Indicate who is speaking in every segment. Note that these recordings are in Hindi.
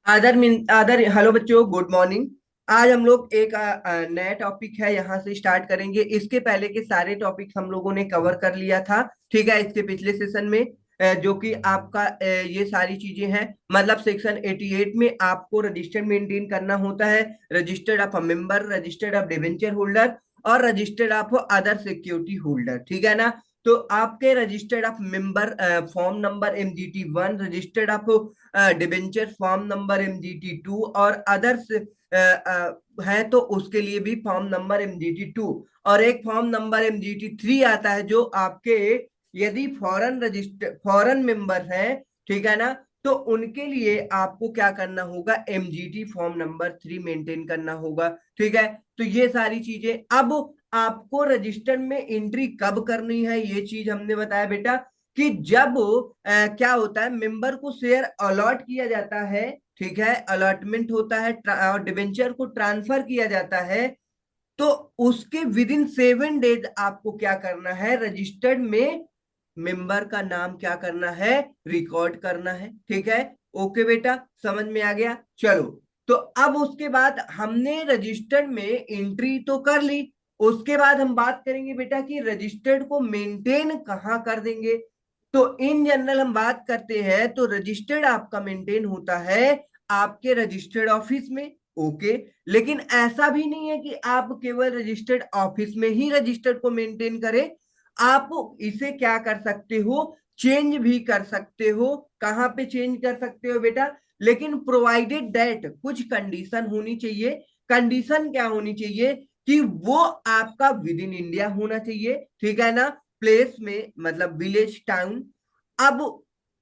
Speaker 1: आदर हेलो बच्चों, गुड मॉर्निंग। आज हम लोग एक नया टॉपिक है यहाँ से स्टार्ट करेंगे। इसके पहले के सारे टॉपिक हम लोगों ने कवर कर लिया था। ठीक है, इसके पिछले सेशन में जो कि आपका ये सारी चीजें हैं। मतलब सेक्शन 88 में आपको रजिस्टर्ड मेंटेन करना होता है। Registered of a member, registered of debenture holder और registered of other security holder. ठीक है ना। तो आपके registered of member form number MGT 1, registered of debenture form number MGT 2 और अदर्स है तो उसके लिए भी फॉर्म नंबर MGT 2 और एक फॉर्म नंबर MGT 3 आता है जो आपके यदि फॉरेन मेंबर है, ठीक है ना, तो उनके लिए आपको क्या करना होगा, MGT फॉर्म नंबर 3 मेंटेन करना होगा। ठीक है। तो ये सारी चीजें अब आपको रजिस्टर में एंट्री कब करनी है, ये चीज हमने बताया बेटा कि जब क्या होता है, मेंबर को शेयर अलॉट किया जाता है। ठीक है, अलॉटमेंट होता है और डिबेंचर को ट्रांसफर किया जाता है। तो उसके विद इन 7 डेज आपको क्या करना है, रजिस्टर्ड में मेंबर का नाम क्या करना है, रिकॉर्ड करना है। ठीक है। ओके बेटा, समझ में आ गया। चलो, तो अब उसके बाद हमने रजिस्टर्ड में एंट्री तो कर ली। उसके बाद हम बात करेंगे बेटा कि रजिस्टर्ड को मेंटेन कहाँ कर देंगे। तो इन जनरल हम बात करते हैं तो रजिस्टर्ड आपका मेंटेन होता है आपके रजिस्टर्ड ऑफिस में। ओके। लेकिन ऐसा भी नहीं है कि आप केवल रजिस्टर्ड ऑफिस में ही रजिस्टर्ड को मेंटेन करें। आप इसे क्या कर सकते हो, चेंज भी कर सकते हो। कहाँ पे चेंज कर सकते हो बेटा, लेकिन प्रोवाइडेड दैट कुछ कंडीशन होनी चाहिए। कंडीशन क्या होनी चाहिए कि वो आपका विद इन इंडिया होना चाहिए। ठीक है ना, प्लेस में मतलब विलेज टाउन। अब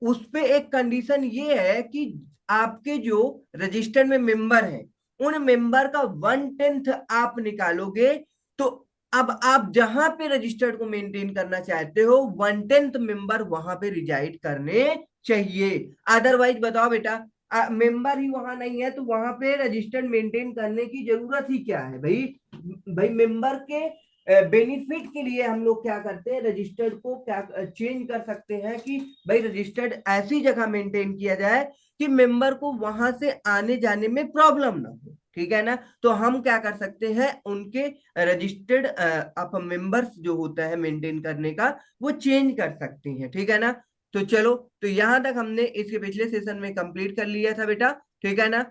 Speaker 1: उस पे एक कंडीशन ये है कि आपके जो रजिस्टर में मेंबर हैं उन मेंबर का 1/10 आप निकालोगे। तो अब आप जहां पे रजिस्टर्ड को मेंटेन करना चाहते हो 1/10 मेंबर वहां पे रिजाइड करने चाहिए। अदरवाइज बताओ बेटा, मेंबर ही वहां नहीं है तो वहां पे रजिस्टर्ड मेंटेन करने की जरूरत ही क्या है भाई। भाई मेंबर के बेनिफिट के लिए हम लोग क्या करते हैं, रजिस्टर्ड को क्या चेंज कर सकते हैं कि भाई रजिस्टर्ड ऐसी जगह मेंटेन किया जाए कि मेंबर को वहां से आने जाने में प्रॉब्लम ना हो। ठीक है ना। तो हम क्या कर सकते हैं, उनके रजिस्टर्ड अप मेंबर्स जो होता है मेंटेन करने का वो चेंज कर सकते हैं। ठीक है ना। तो चलो, तो यहां तक हमने इसके पिछले सेशन में कंप्लीट कर लिया था बेटा। ठीक है ना।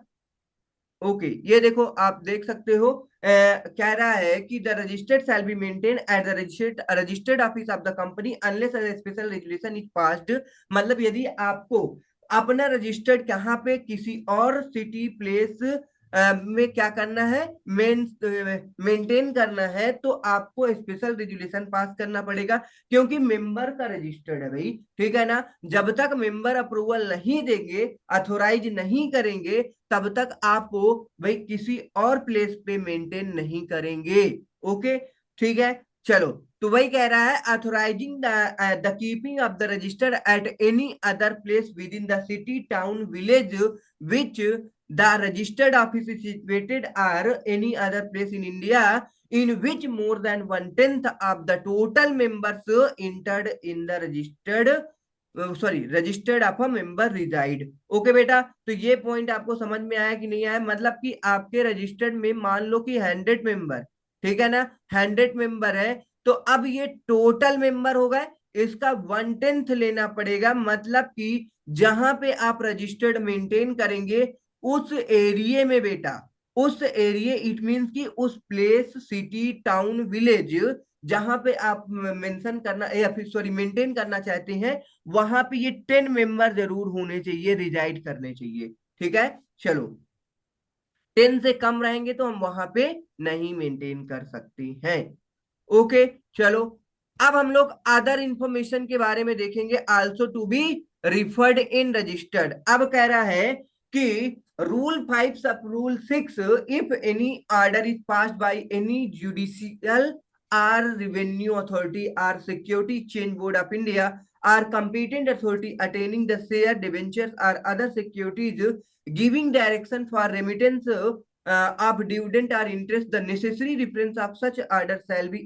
Speaker 1: ओके, ये देखो आप देख सकते हो कह रहा है कि the registered shall be maintain at the registered office of the company unless special resolution is passed. मतलब यदि आपको अपना रजिस्टर्ड कहाँ पे किसी और सिटी प्लेस में क्या करना है, मेंटेन करना है तो आपको स्पेशल रेजुलेशन पास करना पड़ेगा, क्योंकि मेंबर का रजिस्टर्ड है भाई। ठीक है ना। जब तक मेंबर अप्रूवल नहीं देंगे, अथोराइज नहीं करेंगे, तब तक आप भाई किसी और प्लेस पे मेंटेन नहीं करेंगे। ओके, ठीक है। चलो, तो वही कह रहा है authorising the keeping of the register at any other place within the city town village which the registered office is situated or any other place in India in which more than 1/10 of the total members entered in the registered of a member resided. Okay बेटा, तो ये पॉइंट आपको समझ में आया कि नहीं आया, मतलब कि आपके रजिस्टर्ड में मान लो कि 100 मेंबर, ठीक है ना, 100 मेंबर है, तो अब ये टोटल मेंबर हो गए, इसका 1/10 लेना पड़ेगा। मतलब कि जहां पे आप रजिस्टर्ड मेंटेन करेंगे उस एरिया में बेटा, उस एरिया इट मीन्स कि उस प्लेस सिटी टाउन विलेज जहां पे आप मेंशन करना या फिर सॉरी मेंटेन करना चाहते हैं, वहां पे ये 10 मेंबर जरूर होने चाहिए, रिजाइड करने चाहिए। ठीक है। चलो, 10 से कम रहेंगे तो हम वहां पे नहीं मेंटेन कर सकते हैं। ओके। चलो, अब हम लोग अदर इंफॉर्मेशन के बारे में देखेंगे, also to be referred in registered. अब कह रहा है कि rule 5 sub rule 6, if any order is passed by any judicial or revenue authority or security exchange board of India or competent authority attaining the share debentures or other securities giving direction for remittance of dividend or interest, the necessary reference of such order shall be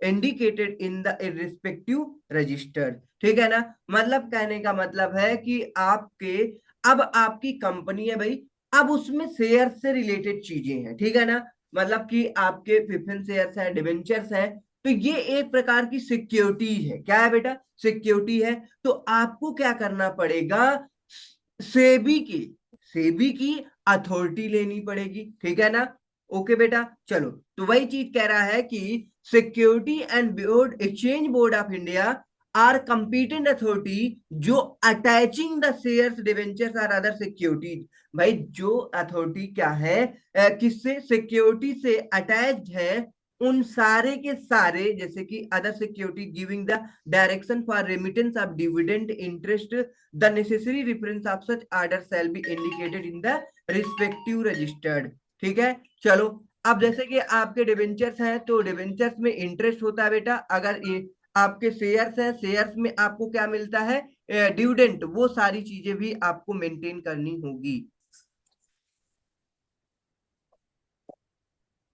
Speaker 1: indicated in the respective register. ठीक है ना। मतलब कहने का मतलब है कि आपके अब आपकी कंपनी है भाई, अब उसमें शेयर से रिलेटेड चीजें हैं, ठीक है ना। मतलब कि आपके प्रेफरेंस शेयर्स है, डिवेंचर्स है, तो ये एक प्रकार की सिक्योरिटी है। क्या है बेटा? सिक्योरिटी है। तो आपको क्या करना पड़ेगा? सेबी की सेबी की अथॉरिटी लेनी पड़ेगी, ठीक है ना। ओके बेटा, चलो। तो वही चीज कह रहा है कि security and board, exchange board of India or competent authority जो attaching the shares, debentures or other securities. भाई जो अथॉरिटी क्या है, किससे? सिक्योरिटी से अटैच्ड है, उन सारे के सारे, जैसे कि other security giving the direction for remittance of dividend interest, the necessary reference of such order shall be indicated in the respective registered. ठीक है, चलो। अब जैसे कि आपके डिवेंचर्स हैं, तो डिवेंचर्स में इंटरेस्ट होता है बेटा। अगर ये आपके शेयर्स हैं, शेयर्स में आपको क्या मिलता है? डिविडेंड। वो सारी चीजें भी आपको मेंटेन करनी होगी।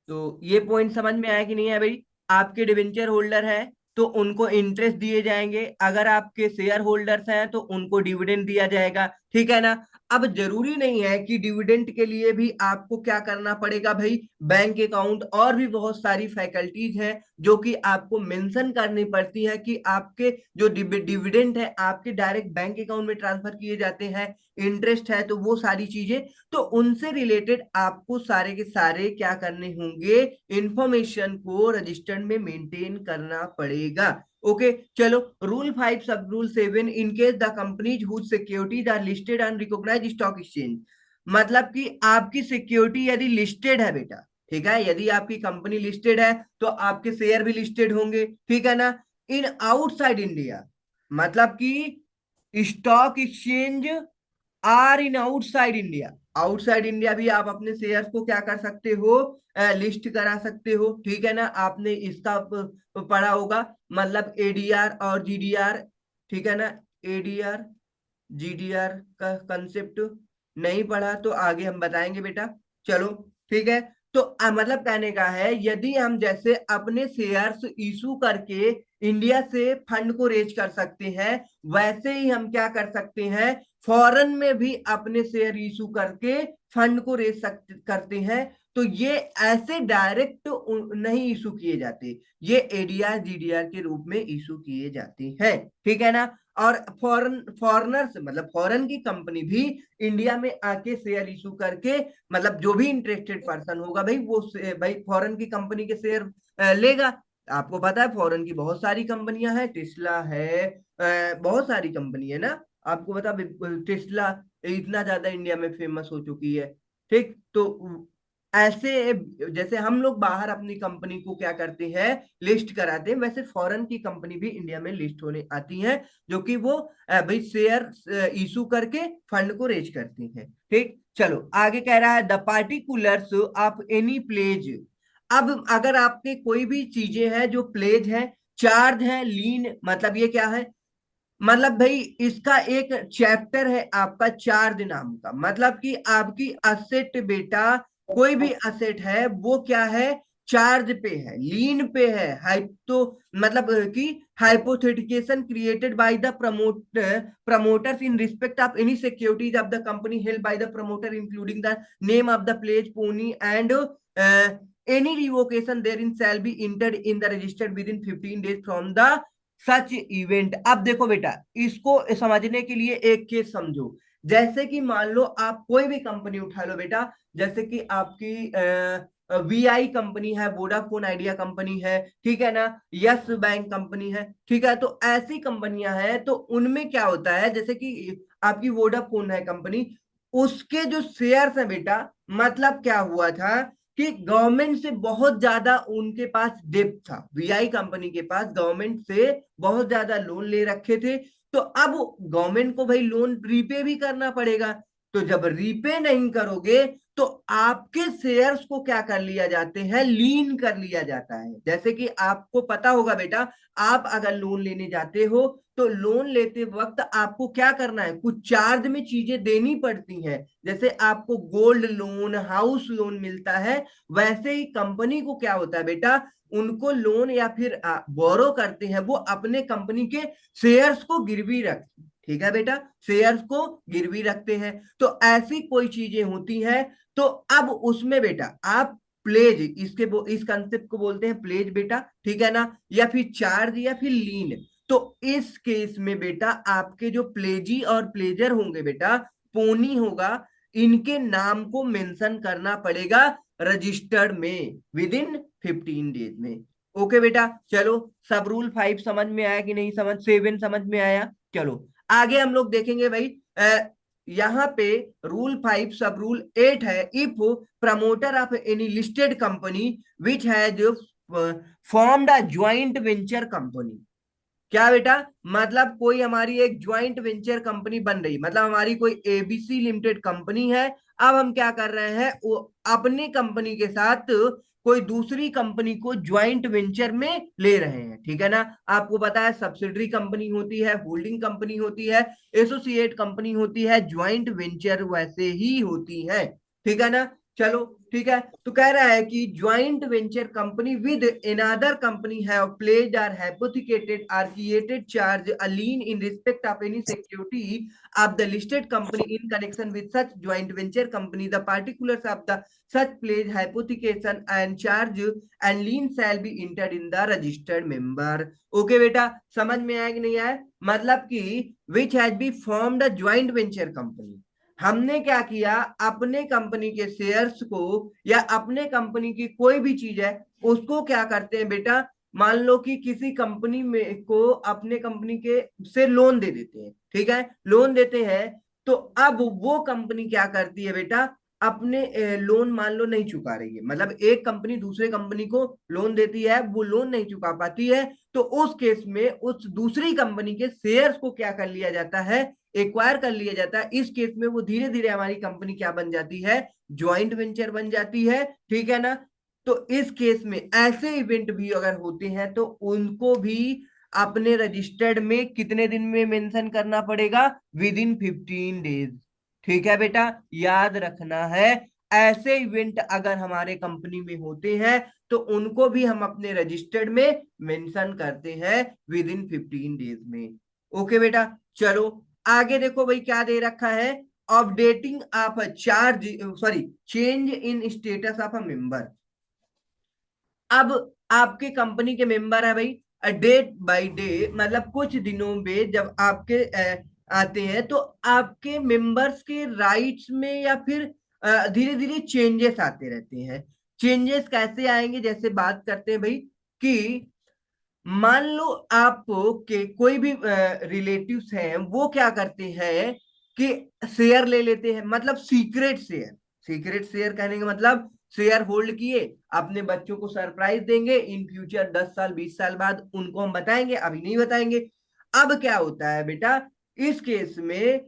Speaker 1: तो ये पॉइंट समझ में आया कि नहीं है भाई? आपके डिवेंचर होल्डर है तो उनको इंटरेस्ट दिए जाएंगे, अगर आपके शेयर होल्डर्स हैं तो उनको डिविडेंड दिया जाएगा, ठीक है ना। अब जरूरी नहीं है कि डिविडेंड के लिए भी आपको क्या करना पड़ेगा भाई, बैंक अकाउंट, और भी बहुत सारी फैकल्टीज हैं जो कि आपको मेंशन करनी पड़ती है कि आपके जो डिविडेंड है आपके डायरेक्ट बैंक अकाउंट में ट्रांसफर किए जाते हैं, इंटरेस्ट है, तो वो सारी चीजें, तो उनसे रिलेटेड आपको सारे के सारे क्या करने होंगे, इंफॉर्मेशन को रजिस्टर्ड में मेंटेन करना पड़ेगा। ओके, चलो। Rule 5 sub rule 7, in case the companies whose securities are listed on recognised stock exchange. मतलब कि आपकी सिक्योरिटी यदि लिस्टेड है बेटा, ठीक है, यदि आपकी कंपनी लिस्टेड है तो आपके शेयर भी लिस्टेड होंगे, ठीक है ना। इन आउटसाइड इंडिया, मतलब कि stock exchange are in outside India, outside India भी आप अपने शेयर्स को क्या कर सकते हो, लिस्ट करा सकते हो, ठीक है ना। आपने इसका पढ़ा होगा, मतलब एडीआर और जीडीआर, ठीक है ना। एडीआर जीडीआर का कंसेप्ट नहीं पढ़ा तो आगे हम बताएंगे बेटा, चलो। ठीक है, तो मतलब कहने का है, यदि हम जैसे अपने शेयर्स इशू करके इंडिया से फंड को रेज कर सकते हैं, वैसे ही हम क्या कर सकते हैं, फॉरेन में भी अपने शेयर इशू करके फंड को रेज करते हैं। तो ये ऐसे डायरेक्ट नहीं इशू किए जाते, ये एडीआर जीडीआर के रूप में इशू किए जाते हैं, ठीक है ना। और फॉरनर्स, मतलब फॉरेन की कंपनी भी इंडिया में आके शेयर इशू करके, मतलब जो भी इंटरेस्टेड पर्सन होगा भाई, वो भाई फॉरेन की कंपनी के शेयर लेगा। आपको पता है फॉरेन की बहुत सारी कंपनियां हैं, टेस्ला है, बहुत सारी कंपनी है ना। आपको पता, टेस्ला इतना ज्यादा इंडिया में फेमस हो चुकी है, ठीक। तो ऐसे जैसे हम लोग बाहर अपनी कंपनी को क्या करते हैं, लिस्ट कराते हैं, वैसे फॉरेन की कंपनी भी इंडिया में लिस्ट होने आती है, जो कि वो भाई शेयर इशू करके फंड को रेज करती हैं, ठीक। चलो, आगे कह रहा है the particulars of any pledge. अब अगर आपके कोई भी चीजें हैं जो प्लेज है, चार्ज है, लीन, मतलब ये क्या है, मतलब भाई इसका एक चैप्टर है आपका चार्ज नाम का, मतलब कि आपकी असेट बेटा, कोई भी असेट है वो क्या है, चार्ज पे है, लीन पे है, तो मतलब कि hypothecation created by the promoters in respect of any securities of the company held by the promoter including the name of the pledge पोनी and any revocation therein shall be entered in the registered within 15 days from the such event. अब देखो बेटा, इसको समझने के लिए एक केस समझो। जैसे कि मान लो आप कोई भी कंपनी उठा लो बेटा, जैसे कि आपकी वीआई कंपनी है, वोडाफोन आइडिया कंपनी है, ठीक है ना, यस बैंक कंपनी है, ठीक है। तो ऐसी कंपनियां हैं, तो उनमें क्या होता है, जैसे कि आपकी वोडाफोन है कंपनी, उसके जो शेयर्स है बेटा, मतलब क्या हुआ था कि गवर्नमेंट से बहुत ज्यादा उनके पास डेब्ट था, वीआई कंपनी के पास गवर्नमेंट से बहुत ज्यादा लोन ले रखे थे। तो अब गवर्नमेंट को भाई लोन रीपे भी करना पड़ेगा। तो जब रीपे नहीं करोगे तो आपके शेयर्स को क्या कर लिया जाते हैं, लीन कर लिया जाता है। जैसे कि आपको पता होगा बेटा, आप अगर लोन लेने जाते हो तो लोन लेते वक्त आपको क्या करना है, कुछ चार्ज में चीजें देनी पड़ती हैं। जैसे आपको गोल्ड लोन, हाउस लोन मिलता है, वैसे ही कंपनी को क्या होता है बेटा, उनको लोन या फिर बोरो करते हैं, वो अपने कंपनी के शेयर्स को गिरवी रख, ठीक है बेटा, शेयर्स को गिरवी रखते हैं। तो ऐसी कोई चीजें होती हैं, तो अब उसमें बेटा आप प्लेज, इस कंसेप्ट को बोलते हैं प्लेज बेटा, ठीक है ना, या फिर चार्ज या फिर लीन। तो इस केस में बेटा आपके जो प्लेजी और प्लेजर होंगे बेटा, पोनी होगा, इनके नाम को मेंशन करना पड़ेगा रजिस्टर्ड में विद इन 15 डेज में। ओके बेटा, चलो सब रूल 5 समझ में आया कि नहीं, 7 समझ में आया। चलो आगे हम लोग देखेंगे भाई, यहाँ पे रूल 5 सब रूल 8 है, if promoter of any listed company which has formed a joint venture company. क्या बेटा, मतलब कोई हमारी एक ज्वाइंट वेंचर कंपनी बन रही, मतलब हमारी कोई एबीसी लिमिटेड कंपनी है। अब हम क्या कर रहे हैं, वो अपनी कंपनी के साथ कोई दूसरी कंपनी को ज्वाइंट वेंचर में ले रहे हैं, ठीक है ना। आपको पता है सब्सिडरी कंपनी होती है, होल्डिंग कंपनी होती है, एसोसिएट कंपनी होती है, ज्वाइंट वेंचर वैसे ही होती है, ठीक है ना। चलो ठीक है, तो कह रहा है कि joint venture company with another company have pledged और hypothecated or created charge a lien in respect of any security of the listed company in connection with such joint venture company. The particulars of the such pledge, hypothecation and charge and lien shall be entered in the registered member. Okay बेटा, समझ में आया कि नहीं आया, मतलब कि which has be formed a joint venture company, हमने क्या किया, अपने कंपनी के शेयर्स को या अपने कंपनी की कोई भी चीज है उसको क्या करते हैं बेटा, मान लो कि किसी कंपनी में को अपने कंपनी के से लोन दे देते हैं, ठीक है, लोन देते हैं। तो अब वो कंपनी क्या करती है बेटा, अपने लोन मान लो नहीं चुका रही है, मतलब एक कंपनी दूसरे कंपनी को लोन देती है, वो लोन नहीं चुका पाती है, तो उस केस में उस दूसरी कंपनी के शेयर्स को क्या कर लिया जाता है, एक्वायर कर लिया जाता है। इस केस में वो धीरे धीरे हमारी कंपनी क्या बन जाती है, ज्वाइंट वेंचर बन जाती है, ठीक है ना। तो इस केस में ऐसे इवेंट भी अगर होते हैं तो उनको भी अपने रजिस्टर्ड में कितने दिन में मेंशन करना पड़ेगा, विद इन 15 डेज, ठीक है बेटा, याद रखना है। ऐसे इवेंट अगर हमारे कंपनी में होते हैं तो उनको भी हम अपने रजिस्टर्ड में मेंशन करते हैं विद इन 15 डेज में। ओके बेटा, चलो आगे देखो भाई क्या दे रखा है, updating of charge, sorry, change in status of a member. अब आपके कंपनी के मेंबर है भाई, डेट बाय डे, मतलब कुछ दिनों में जब आपके आते हैं तो आपके मेंबर्स के राइट्स में या फिर धीरे धीरे चेंजेस आते रहते हैं। चेंजेस कैसे आएंगे, जैसे बात करते हैं भाई कि मान लो आप के कोई भी रिलेटिव्स हैं, वो क्या करते हैं कि शेयर ले लेते हैं, मतलब सीक्रेट शेयर। सीक्रेट शेयर कहने का मतलब शेयर होल्ड किए, अपने बच्चों को सरप्राइज देंगे, इन फ्यूचर 10 साल 20 साल बाद उनको हम बताएंगे, अभी नहीं बताएंगे। अब क्या होता है बेटा, इस केस में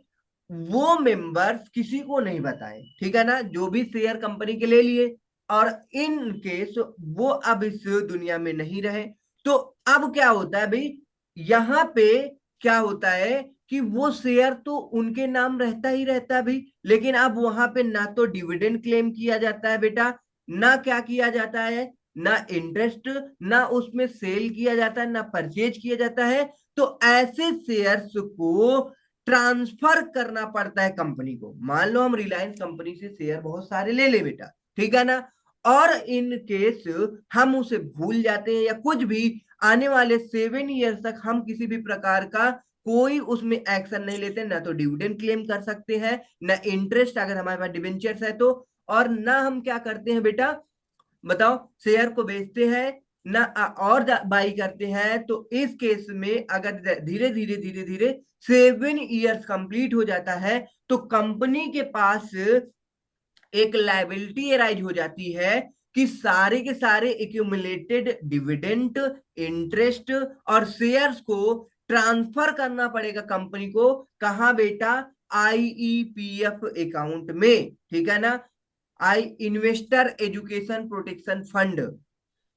Speaker 1: वो मेंबर्स किसी को नहीं बताएं, ठीक है ना, जो भी शेयर कंपनी के ले लिए, और इन केस वो अब इस दुनिया में नहीं रहे, तो अब क्या होता है भाई, यहां पे क्या होता है कि वो शेयर तो उनके नाम रहता ही रहता है भाई, लेकिन अब वहां पे ना तो डिविडेंड क्लेम किया जाता है बेटा, ना क्या किया जाता है, ना इंटरेस्ट, ना उसमें सेल किया जाता है, ना परचेज किया जाता है। तो ऐसे शेयर्स को ट्रांसफर करना पड़ता है कंपनी को। मान लो हम रिलायंस कंपनी से शेयर बहुत सारे ले ले बेटा, ठीक है ना, और इन केस हम उसे भूल जाते हैं या कुछ भी, आने वाले 7 ईयर तक हम किसी भी प्रकार का कोई उसमें एक्शन नहीं लेते, ना तो डिविडेंड क्लेम कर सकते हैं, ना इंटरेस्ट अगर हमारे पास डिबेंचर्स है तो, और ना हम क्या करते हैं बेटा, बताओ, शेयर को बेचते हैं ना, और बाई करते हैं। तो इस केस में अगर धीरे धीरे धीरे धीरे 7 ईयर्स कंप्लीट हो जाता है तो कंपनी के पास एक लाइबिलिटी अराइज हो जाती है कि सारे के सारे एक्यूमुलेटेड डिविडेंट, इंटरेस्ट और शेयर्स को ट्रांसफर करना पड़ेगा कंपनी को, कहाँ बेटा, आईईपीएफ अकाउंट में, ठीक है ना, I investor education protection fund,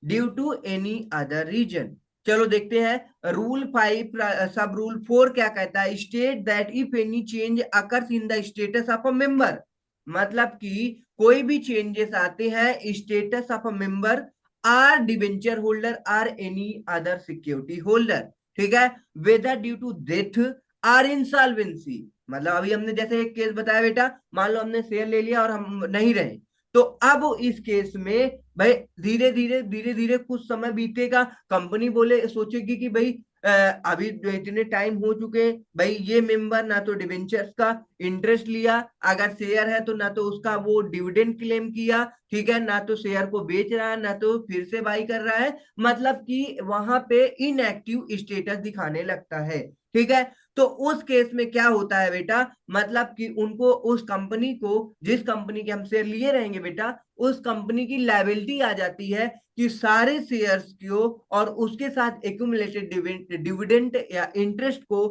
Speaker 1: due to any other reason. चलो देखते हैं रूल 5 सब रूल 4 क्या कहता है, state that if any change occurs in the status of a member, मतलब कि कोई भी चेंजेस आते हैं status of a member, or debenture holder or any other security holder, ठीक है, whether due to death or insolvency, मतलब अभी हमने जैसे एक केस बताया बेटा, मान लो हमने शेयर ले लिया और हम नहीं रहे, तो अब इस केस में भाई धीरे धीरे कुछ समय बीतेगा, कंपनी बोले सोचेगी कि भाई अभी इतने टाइम हो चुके हैं भाई, ये मेंबर ना तो डिवेंचर्स का इंटरेस्ट लिया, अगर शेयर है तो ना तो उसका वो डिविडेंड क्लेम किया, ठीक है, ना तो शेयर को बेच रहा है ना तो फिर से बाई कर रहा है, मतलब कि वहां पे इनएक्टिव स्टेटस दिखाने लगता है। ठीक है, तो उस केस में क्या होता है बेटा, मतलब कि उनको उस कंपनी को, जिस कंपनी के हम शेयर लिए रहेंगे बेटा, उस कंपनी की लायबिलिटी आ जाती है कि सारे शेयर्स को और उसके साथ एक्यूमुलेटेड डिविडेंड या इंटरेस्ट को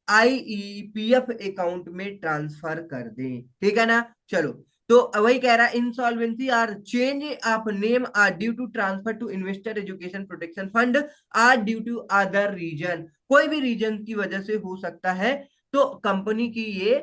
Speaker 1: आईईपीएफ अकाउंट में ट्रांसफर कर दें। ठीक है ना। चलो, तो वही कह रहा है, insolvency or change of name or due to transfer to investor education protection fund or due to other reason, कोई भी रीजन की वजह से हो सकता है, तो कंपनी की ये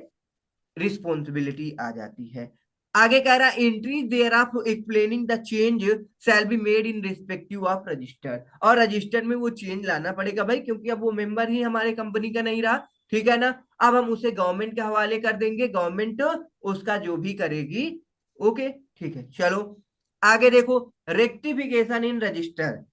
Speaker 1: रिस्पॉन्सिबिलिटी आ जाती है। आगे कह रहा है, entry there of explaining the change shall be made in respective of register, और रजिस्टर में वो चेंज लाना पड़ेगा भाई, क्योंकि अब वो मेंबर ही हमारे कंपनी का नहीं रहा। ठीक है ना। अब हम उसे गवर्नमेंट के हवाले कर देंगे, गवर्नमेंट उसका जो भी करेगी। ओके, ठीक है, चलो आगे देखो, रेक्टिफिकेशन इन रजिस्टर।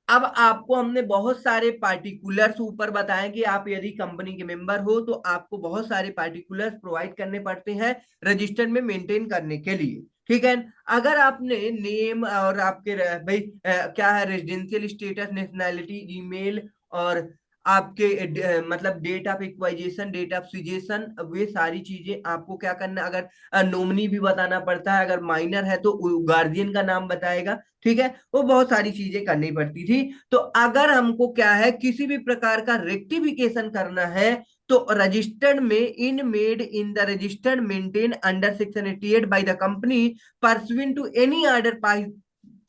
Speaker 1: अब आपको हमने बहुत सारे पार्टिकुलर्स ऊपर बताए कि आप यदि कंपनी के मेंबर हो तो आपको बहुत सारे पार्टिकुलर्स प्रोवाइड करने पड़ते हैं रजिस्टर में मेंटेन करने के लिए। ठीक है, अगर आपने नेम और आपके भाई क्या है, रेजिडेंशियल स्टेटस, नेशनैलिटी, ईमेल, और आपके मतलब date of acquisition, date of cessation, वे सारी चीजें आपको क्या करना, अगर नॉमिनी भी बताना पड़ता है, अगर माइनर है तो गार्जियन का नाम बताएगा। ठीक है, वो बहुत सारी चीजें करनी पड़ती थी। तो अगर हमको क्या है, किसी भी प्रकार का रेक्टिफिकेशन करना है, तो रजिस्टर्ड में in made in the registered maintain under section 88 by the company pursuant to any order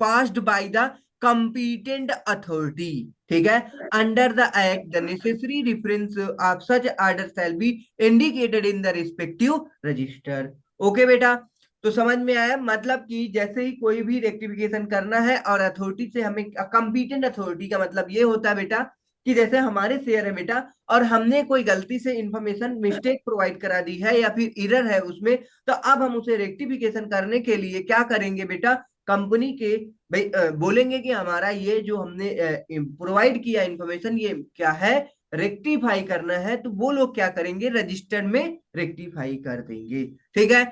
Speaker 1: passed by the competent authority। ठीक है, under the act the necessary reference of such order shall be indicated in the respective register. Okay बेटा, तो समझ में आया, मतलब कि जैसे ही कोई भी रेक्टिफिकेशन करना है और अथॉरिटी से हमें, कंपीटेंट अथॉरिटी का मतलब ये होता है बेटा कि जैसे हमारे शेयर है बेटा और हमने कोई गलती से इंफॉर्मेशन मिस्टेक प्रोवाइड करा दी है या फिर एरर है उसमें, तो अब हम उसे रेक्टिफिकेशन करने के लिए क्या करेंगे बेटा, कंपनी के भाई बोलेंगे कि हमारा ये जो हमने प्रोवाइड किया इंफॉर्मेशन ये क्या है, रेक्टिफाई करना है, तो वो लोग क्या करेंगे, रजिस्टर्ड में रेक्टिफाई कर देंगे। ठीक है,